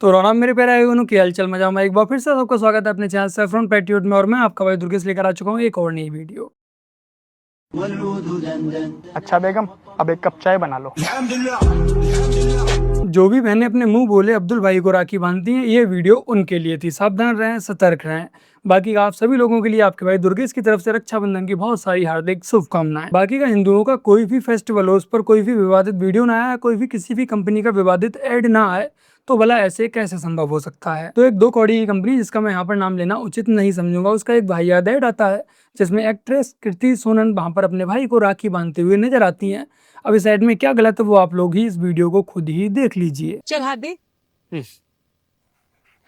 तो रोनाम मेरे प्यारे भाई की हालचाल मजा में एक बार फिर से सबका स्वागत है अपने चैनल सैफरन पैट्रियट में। और मैं आपका भाई दुर्गेश लेकर आ चुका हूँ एक और नई वीडियो। अच्छा बेगम, अब एक कप चाय बना लो। जो भी बहनें अपने मुंह बोले अब्दुल भाई को राखी बांधती हैं, ये वीडियो उनके लिए थी। सावधान रहें, सतर्क रहें। बाकी आप सभी लोगों के लिए आपके भाई दुर्गेश की तरफ से रक्षाबंधन की बहुत सारी हार्दिक शुभकामनाएं। बाकी का हिंदुओं का कोई भी फेस्टिवल हो, उस पर कोई भी विवादित वीडियो ना आए, कोई भी किसी भी कंपनी का विवादित एड ना आए, तो भला ऐसे कैसे संभव हो सकता है। तो एक 2 कौड़ी की कंपनी, जिसका मैं यहाँ पर नाम लेना उचित नहीं समझूंगा, उसका एक वाहियात ऐड आता है जिसमें एक्ट्रेस कृति सोनन वहां पर अपने भाई को राखी बांधते हुए नजर आती हैं। अब इस ऐड में क्या गलत है वो आप लोग ही इस वीडियो को खुद ही देख लीजिए। चल हाथ दे।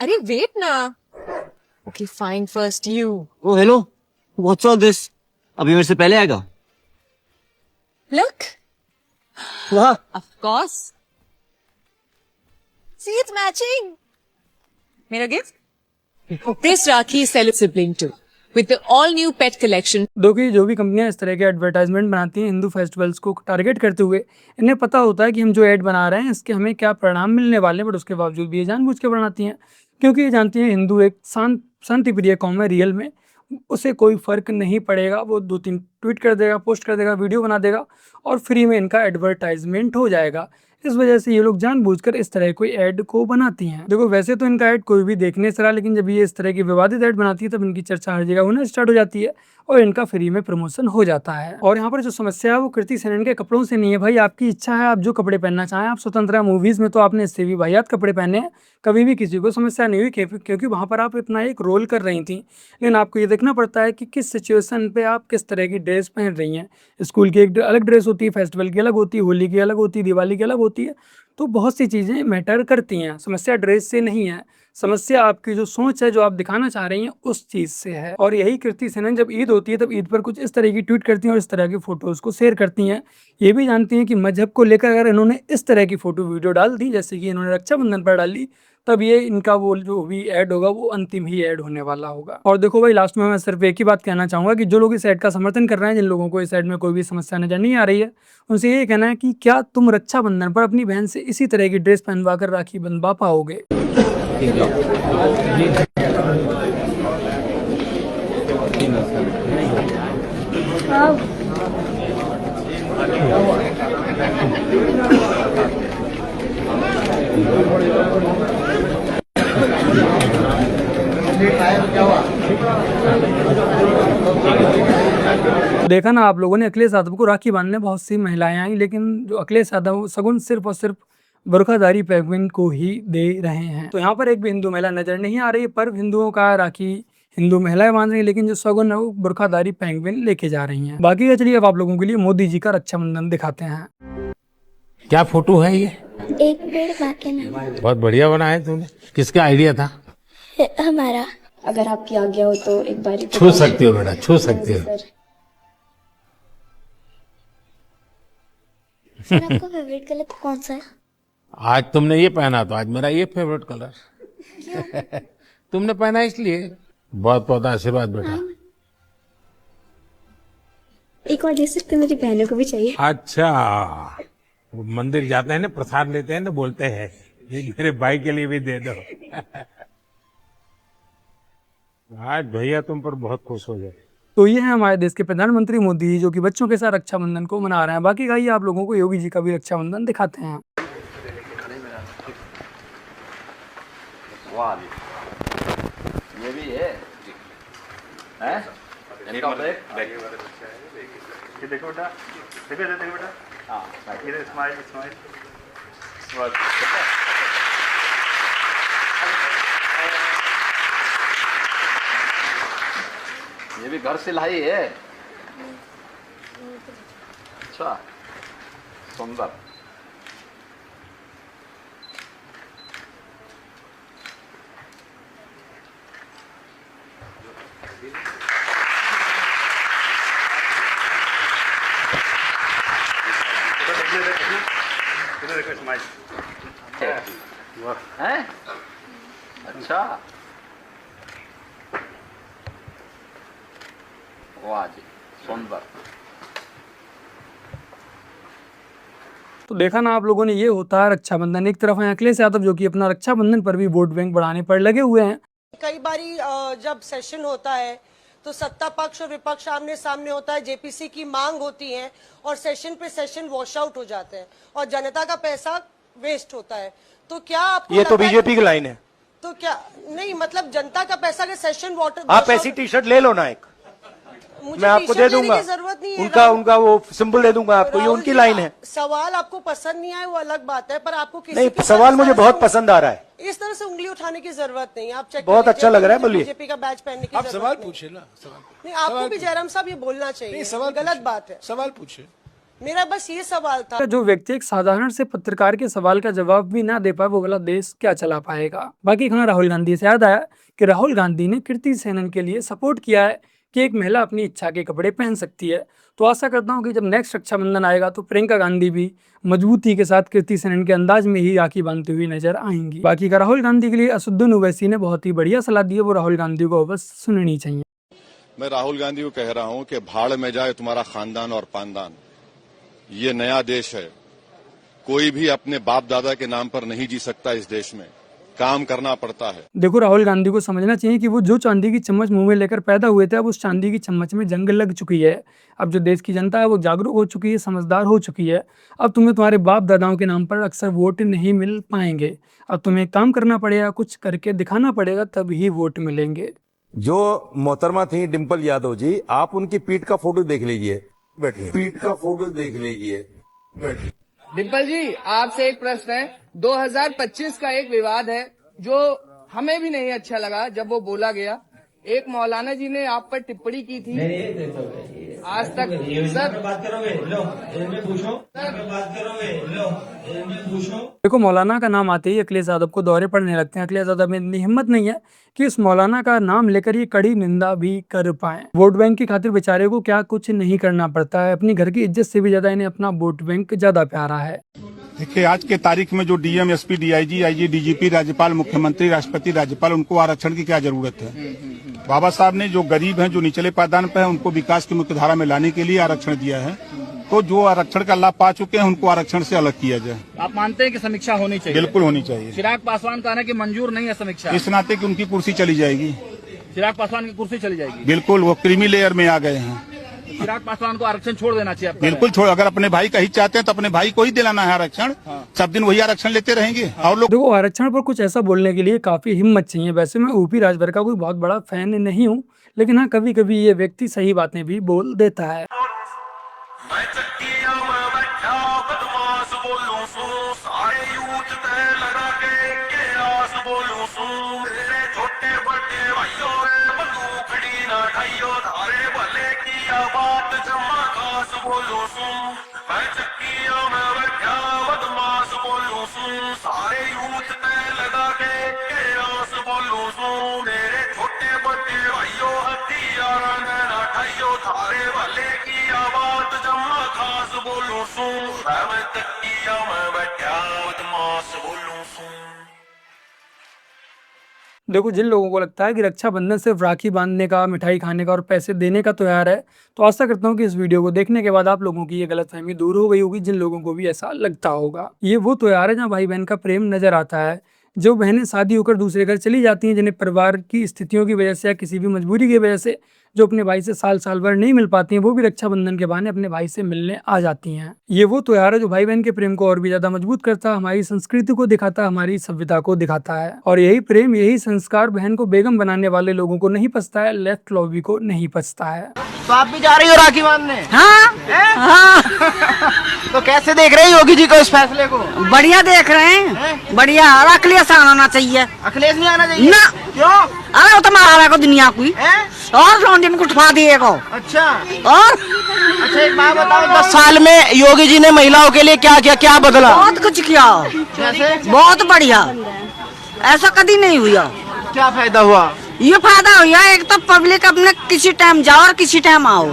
अरे वेट ना। Okay fine, first you. Oh hello, what's all this? अभी मेरे से पहले आएगा? लुक, वाह, of course, see it's matching. मेरा gift this Rakhi cello sibling to with the all new pet collection. देखिए, जो भी कंपनियां इस तरह के एडवर्टाइजमेंट बनाती हैं हिंदू फेस्टिवल्स को टारगेट करते हुए, इन्हें पता होता है कि हम जो ऐड बना रहे हैं इसके हमें क्या परिणाम मिलने वाले हैं, बट उसके बावजूद भी ये जानबूझ के बनाती हैं। क्योंकि ये जानती हैं हिंदू एक शांति प्रिय कौम है। रियल में उसे कोई फर्क नहीं पड़ेगा, वो 2-3 ट्वीट कर देगा, पोस्ट कर देगा, वीडियो बना देगा और फ्री में इनका एडवर्टाइजमेंट हो जाएगा। इस वजह से ये लोग जानबूझकर इस तरह कोई ऐड को बनाती हैं। देखो, वैसे तो इनका ऐड कोई भी देखने से रहा, लेकिन जब ये इस तरह की विवादित ऐड बनाती है तब इनकी चर्चा हर जगह होना स्टार्ट हो जाती है और इनका फ्री में प्रमोशन हो जाता है। और यहाँ पर जो समस्या है वो कृति सेनन के कपड़ों से नहीं है। भाई, आपकी इच्छा है, आप जो कपड़े पहनना चाहें, आप स्वतंत्र हैं। मूवीज में तो आपने इससे भी वाहियात कपड़े पहने हैं, कभी भी किसी को समस्या नहीं हुई, क्योंकि वहां पर आप अपना एक रोल कर रही थी। लेकिन आपको ये देखना पड़ता है कि किस सिचुएशन पे आप किस तरह की ड्रेस पहन रही हैं। स्कूल की एक अलग ड्रेस होती है, फेस्टिवल की अलग होती है, होली की अलग होती है, दिवाली की अलग होती है। तो बहुत सी चीज़ें मैटर करती हैं। समस्या ड्रेस से नहीं है, समस्या आपकी जो सोच है, जो आप दिखाना चाह रही हैं, उस चीज़ से है। और यही कृति सेनन जब ईद होती है तब ईद पर कुछ इस तरह की ट्वीट करती हैं और इस तरह की फोटोज़ को शेयर करती हैं। ये भी जानती हैं कि मजहब को लेकर अगर इन्होंने इस तरह की फोटो वीडियो डाल दी, जैसे कि इन्होंने रक्षाबंधन पर डाली, तब ये इनका वो जो भी ऐड होगा वो अंतिम ही ऐड होने वाला होगा। और देखो भाई, लास्ट में मैं सिर्फ एक ही बात कहना चाहूंगा कि जो लोग इस ऐड का समर्थन कर रहे हैं, जिन लोगों को इस ऐड में कोई भी समस्या नजर नहीं आ रही है, उनसे ये कहना है कि क्या तुम रक्षाबंधन पर अपनी बहन से इसी तरह की ड्रेस पहनवा कर राखी बंधवा पाओगे? देखा ना आप लोगों ने, अखिलेश यादव को राखी बांधने बहुत सी महिलाएं आई, लेकिन जो अखिलेश यादव सगुन सिर्फ और सिर्फ बुर्खाधारी पेंगुइन को ही दे रहे हैं। तो यहाँ पर एक भी हिंदू महिला नजर नहीं आ रही। पर्व हिंदुओं का, राखी हिंदू महिलाएं बांध रही हैं, लेकिन जो सगुन है वो बुर्खाधारी पेंगुइन लेके जा रही हैं। बाकी का चलिए अब आप लोगों के लिए मोदी जी का रक्षाबंधन दिखाते हैं। क्या फोटो है ये? एक पेड़ बाकी नहीं। बहुत बढ़िया बना है तुमने। किसका आइडिया था? हमारा। अगर आपकी आज्ञा हो तो एक बार छू सकते हो बेटा, छू सकते हो। सर, आपका फेवरेट कलर कौन सा है? आज तुमने ये पहना तो आज मेरा ये फेवरेट कलर। तुमने पहना इसलिए। बहुत बहुत आशीर्वाद बेटा। एक और दे सकते, मेरी बहनों को भी चाहिए। अच्छा, वो मंदिर जाते हैं ना, प्रसाद लेते हैं ना, बोलते हैं ये मेरे भाई के लिए भी दे दो। आज भैया तुम पर बहुत खुश हो जाए। तो ये है हमारे देश के प्रधानमंत्री मोदी जी, जो कि बच्चों के साथ रक्षाबंधन को मना रहे हैं। बाकी का ही आप लोगों को योगी जी का भी रक्षाबंधन दिखाते हैं। वाह, ये भी है, हैं? इनका ब्रेक? ये देखो बेटा, देखो बेटा। हाँ, ये स्माइल स्माइल। ये भी घर से लाई है। अच्छा, सुंदर। देखो स्माइल। हैं? अच्छा, वाह जी, सुंदर। तो देखा ना आप लोगों ने, ये होता है रक्षाबंधन। एक तरफ है अखिलेश यादव जो कि अपना रक्षाबंधन पर भी वोट बैंक बढ़ाने पर लगे हुए हैं। कई बारी जब सेशन होता है तो सत्ता पक्ष और विपक्ष आमने सामने होता है, जेपीसी की मांग होती है और सेशन पे सेशन वॉश आउट हो जाते हैं और जनता का पैसा वेस्ट होता है। तो क्या आपको ये तो बीजेपी की लाइन है। तो क्या नहीं, मतलब जनता का पैसा के सेशन वाटर आप ऐसी टी शर्ट ले लो ना एक, मैं आपको दे दूंगा, जरूरत नहीं है, उनका वो सिंबल दे दूंगा आपको, ये उनकी लाइन है। सवाल आपको पसंद नहीं आए वो अलग बात है, पर आपको किसी नहीं, सवाल मुझे बहुत पसंद आ रहा है। इस तरह से उंगली उठाने की जरूरत नहीं है। आप चेक बहुत अच्छा लग रहा है, बोलिए। बीजेपी का बैच पहनने की आप जरूरत सवाल नहीं। पूछे ना, सवाल नहीं, आपको भी जयराम साहब ये बोलना चाहिए, गलत बात है। सवाल पूछे। मेरा बस ये सवाल था। जो व्यक्ति एक साधारण से पत्रकार के सवाल का जवाब भी ना दे पाए, वो वाला देश क्या चला पाएगा। बाकी कहाँ राहुल गांधी से याद आया कि राहुल गांधी ने कीर्ति सेनन के लिए सपोर्ट किया है कि एक महिला अपनी इच्छा के कपड़े पहन सकती है। तो आशा करता हूँ कि जब नेक्स्ट रक्षाबंधन आएगा तो प्रियंका गांधी भी मजबूती के साथ कीर्ति सेनन के अंदाज में ही राखी बांधती हुई नजर आएंगी। बाकी का राहुल गांधी के लिए असदुद्दीन ओवैसी ने बहुत ही बढ़िया सलाह दी है, वो राहुल गांधी को बस सुननी चाहिए। मैं राहुल गांधी को कह रहा हूं कि भाड़ में जाए तुम्हारा खानदान और पानदान। ये नया देश है, कोई भी अपने बाप दादा के नाम पर नहीं जी सकता। इस देश में काम करना पड़ता है। देखो, राहुल गांधी को समझना चाहिए कि वो जो चांदी की चम्मच मुंह में लेकर पैदा हुए थे, अब उस चांदी की चम्मच में जंग लग चुकी है। अब जो देश की जनता है वो जागरूक हो चुकी है, समझदार हो चुकी है। अब तुम्हें तुम्हारे बाप दादाओं के नाम पर अक्सर वोट नहीं मिल पाएंगे। अब तुम्हें काम करना पड़ेगा, कुछ करके दिखाना पड़ेगा, तब ही वोट मिलेंगे। जो मोहतरमा थी डिम्पल यादव जी, आप उनकी पीठ का फोटो देख लीजिए, बैठिए। पीठ का फोटो देख लीजिए, बैठिए। डिम्पल जी, आपसे एक प्रश्न है। 2025 का एक विवाद है जो हमें भी नहीं अच्छा लगा जब वो बोला गया। एक मौलाना जी ने आप पर टिप्पणी की थी। आज तक सर बात करोगे, लो पूछो, बात करोगे, लो पूछो। देखो, मौलाना का नाम आते ही अखिलेश यादव को दौरे पड़ने लगते हैं। अखिलेश यादव में इतनी हिम्मत नहीं है कि इस मौलाना का नाम लेकर ये कड़ी निंदा भी कर पाए। वोट बैंक की खातिर बेचारे को क्या कुछ नहीं करना पड़ता है। अपनी घर की इज्जत से भी ज्यादा इन्हें अपना वोट बैंक ज्यादा प्यारा है। देखिए, आज के तारीख में जो DM, SP, DIG, IG, DGP, राज्यपाल, मुख्यमंत्री, राष्ट्रपति, राज्यपाल, उनको आरक्षण की क्या जरूरत है। बाबा साहब ने जो गरीब हैं, जो निचले पायदान पर हैं, उनको विकास की मुख्य धारा में लाने के लिए आरक्षण दिया है। तो जो आरक्षण का लाभ पा चुके हैं उनको आरक्षण से अलग किया जाए। आप मानते हैं कि समीक्षा होनी चाहिए? बिल्कुल होनी चाहिए। चिराग पासवान कहना कि मंजूर नहीं है समीक्षा, इस नाते कि उनकी कुर्सी चली जाएगी। चिराग पासवान की कुर्सी चली जाएगी? बिल्कुल, वो क्रीमी लेयर में आ गए हैं। चिराग पासवान को आरक्षण छोड़ देना चाहिए? बिल्कुल छोड़। अगर अपने भाई का ही चाहते हैं तो अपने भाई को ही दिलाना है आरक्षण। सब दिन वही आरक्षण लेते रहेंगे और लोग। देखो, आरक्षण पर कुछ ऐसा बोलने के लिए काफी हिम्मत चाहिए। वैसे मैं यूपी राजभर का कोई बहुत बड़ा फैन नहीं हूँ, लेकिन हाँ, कभी कभी ये व्यक्ति सही बातें भी बोल देता है। देखो, जिन लोगों को लगता है कि रक्षाबंधन सिर्फ राखी बांधने का, मिठाई खाने का और पैसे देने का त्योहार है, तो आशा करता हूँ कि इस वीडियो को देखने के बाद आप लोगों की ये गलतफहमी दूर हो गई होगी, जिन लोगों को भी ऐसा लगता होगा। ये वो त्योहार है जहाँ भाई बहन का प्रेम नजर आता है। जो बहनें शादी होकर दूसरे घर चली जाती हैं, जिन्हें परिवार की स्थितियों की वजह से या किसी भी मजबूरी की वजह से जो अपने भाई से साल साल भर नहीं मिल पाती हैं, वो भी रक्षाबंधन के बहाने अपने भाई से मिलने आ जाती हैं। ये वो त्योहार है जो भाई बहन के प्रेम को और भी ज्यादा मजबूत करता है, हमारी संस्कृति को दिखाता है, हमारी सभ्यता को दिखाता है। और यही प्रेम, यही संस्कार बहन को बेगम बनाने वाले लोगों को नहीं पचता है, लेफ्ट लॉबी को नहीं पचता है। तो आप भी जा रही हो राखी बांधने? हाँ, हाँ। तो कैसे देख रहे हैं योगी जी को इस फैसले को? बढ़िया देख रहे हैं, बढ़िया। अखिलेश आना चाहिए? अखिलेश नहीं आना चाहिए ना। क्यों? अरे वो तो मारा को दुनिया को और लॉन्डन को उठवा दिए को। अच्छा, और अच्छा एक बात बताओ, 10 साल में योगी जी ने महिलाओं के लिए क्या किया, क्या बदला? बहुत कुछ किया। जैसे? बहुत बढ़िया, ऐसा कभी नहीं हुआ। क्या फायदा हुआ? ये फायदा हुआ, एक तो पब्लिक अपने किसी टाइम जाओ और किसी टाइम आओ।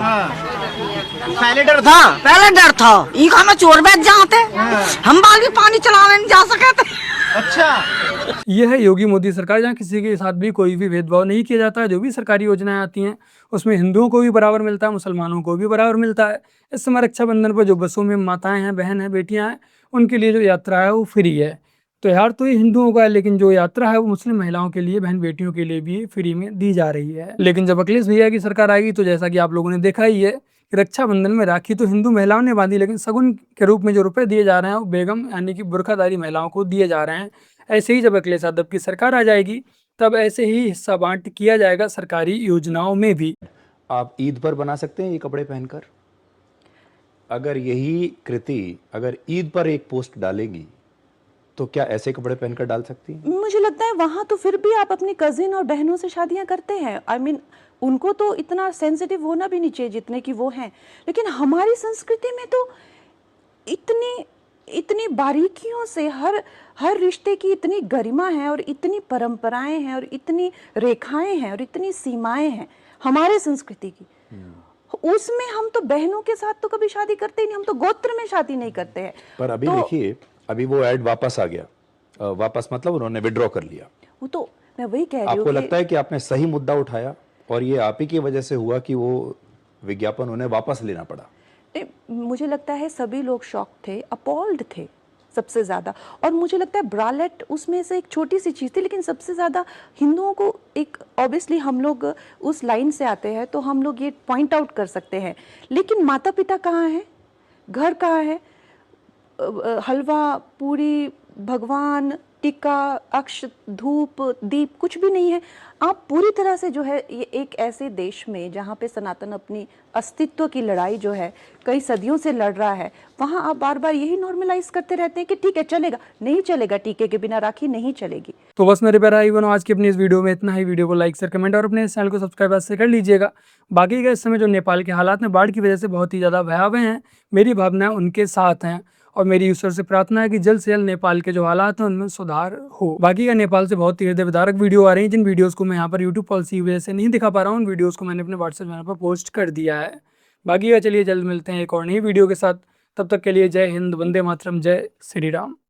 पहले डर था? पहले डर था, इनका में चोर बैठ जाते, हम बाल भी पानी चलाने नहीं जा सके थे। अच्छा, यह है योगी मोदी सरकार, जहाँ किसी के साथ भी कोई भी भेदभाव नहीं किया जाता है। जो भी सरकारी योजनाएं आती हैं उसमें हिंदुओं को भी बराबर मिलता है, मुसलमानों को भी बराबर मिलता है। इस समय रक्षाबंधन पर जो बसों में माताएं हैं, बहन हैं, बेटियां हैं, उनके लिए जो यात्रा है वो फ्री है। त्योहार तो ये हिंदुओं का है, लेकिन जो यात्रा है वो मुस्लिम महिलाओं के लिए, बहन बेटियों के लिए भी फ्री में दी जा रही है। लेकिन जब अखिलेश भैया की सरकार आएगी तो जैसा कि आप लोगों ने देखा ही है कि रक्षाबंधन में राखी तो हिंदू महिलाओं ने बांधी, लेकिन शगुन के रूप में जो रुपए दिए जा रहे हैं वो बेगम यानी कि बुर्खाधारी महिलाओं को दिए जा रहे हैं। ऐसे ही जब अखिलेश यादव की सरकार आ जाएगी तब ऐसे ही हिस्सा बांट किया जाएगा सरकारी योजनाओं में भी। आप ईद पर बना सकते हैं ये कपड़े पहनकर? अगर यही कृति अगर ईद पर एक पोस्ट डालेगी तो क्या ऐसे कपड़े पहनकर डाल सकती हैं? मुझे लगता है वहां तो फिर भी आप अपनी कजिन और बहनों से शादियां करते हैं। आई मीन उनको तो इतना सेंसिटिव होना भी नहीं चाहिए जितने की वो हैं, लेकिन हमारी संस्कृति में तो इतनी बारीकियों से हर रिश्ते की इतनी गरिमा है और इतनी परंपराएं हैं और इतनी रेखाएं हैं और इतनी सीमाएं हैं हमारे संस्कृति की। उसमें हम तो बहनों के साथ तो कभी शादी करते ही नहीं, हम तो गोत्र में शादी नहीं करते हैं। पर अभी तो देखिए, अभी वो ऐड वापस आ गया। वापस मतलब उन्होंने विड्रॉ कर लिया। वो तो मैं वही कह रही हूँ। आपको लगता है कि आपने सही मुद्दा उठाया और ये आप ही की वजह से हुआ कि वो विज्ञापन उन्हें वापस लेना पड़ा? मुझे लगता है सभी लोग शॉक थे, अपॉल्ड थे सबसे ज़्यादा। और मुझे लगता है ब्रालेट उसमें से एक छोटी सी चीज़ थी, लेकिन सबसे ज़्यादा हिंदुओं को एक ऑब्वियसली हम लोग उस लाइन से आते हैं तो हम लोग ये पॉइंट आउट कर सकते हैं, लेकिन माता पिता कहाँ हैं, घर कहाँ है, हलवा पूरी भगवान टिक्का अक्ष धूप दीप कुछ भी नहीं है। आप पूरी तरह से जो है ये एक ऐसे देश में जहाँ पे सनातन अपनी अस्तित्व की लड़ाई जो है कई सदियों से लड़ रहा है, वहाँ आप बार बार यही नॉर्मलाइज करते रहते हैं कि ठीक है चलेगा, नहीं चलेगा, टीके के बिना राखी नहीं चलेगी। तो बस मेरे प्यारे भाई बहनों, आज की अपनी इस वीडियो में इतना ही। वीडियो को लाइक शेयर कमेंट और अपने चैनल को सब्सक्राइब से कर लीजिएगा। बाकी का इस समय जो नेपाल के हालात में बाढ़ की वजह से बहुत ही ज़्यादा भयावह हैं, मेरी भावनाएं उनके साथ हैं और मेरी ईश्वर से प्रार्थना है कि जल्द से जल्द नेपाल के जो हालात हैं उनमें सुधार हो। बाकी का नेपाल से बहुत ही हृदय विदारक वीडियो आ रही है, जिन वीडियोस को मैं यहाँ पर यूट्यूब पॉलिसी की वजह से नहीं दिखा पा रहा हूँ, उन वीडियोस को मैंने अपने व्हाट्सएप चैनल पर पोस्ट कर दिया है। बाकी का चलिए जल्द मिलते हैं एक और नई वीडियो के साथ। तब तक के लिए जय हिंद, वंदे मातरम, जय श्री राम।